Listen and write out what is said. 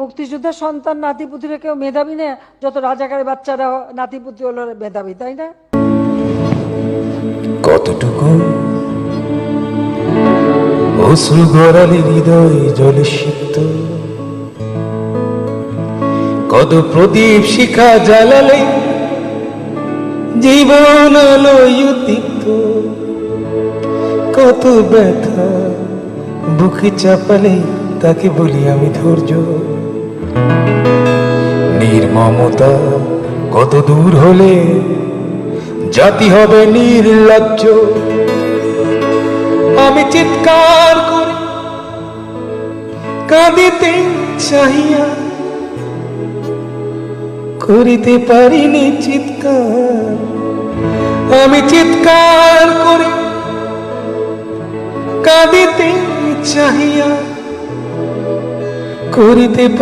মুক্তিযোদ্ধার সন্তান নাতিপুতিরা কেউ মেধাবী না, যত রাজাকারের বাচ্চারা নাতিপুতি হলো মেধাবী, তাই না? কতটুকু অশ্রু গড়ালে হৃদয় জলে সিক্ত, কত প্রদীপ শিখা জ্বালালে জীবন আলোয় উদ্দীপ্ত, কত ব্যথা বুকে চাপালে তাকে বলি আমি ধৈর্য। নির্মমতা কত দূর হলে জাতি হবে নির্লজ্জ। আমি চিৎকার করে কাঁদিতে চাহিয়া করিতে পারিনি চিৎকার, আমি চিৎকার করে কাঁদিতে চাহিয়া করিতে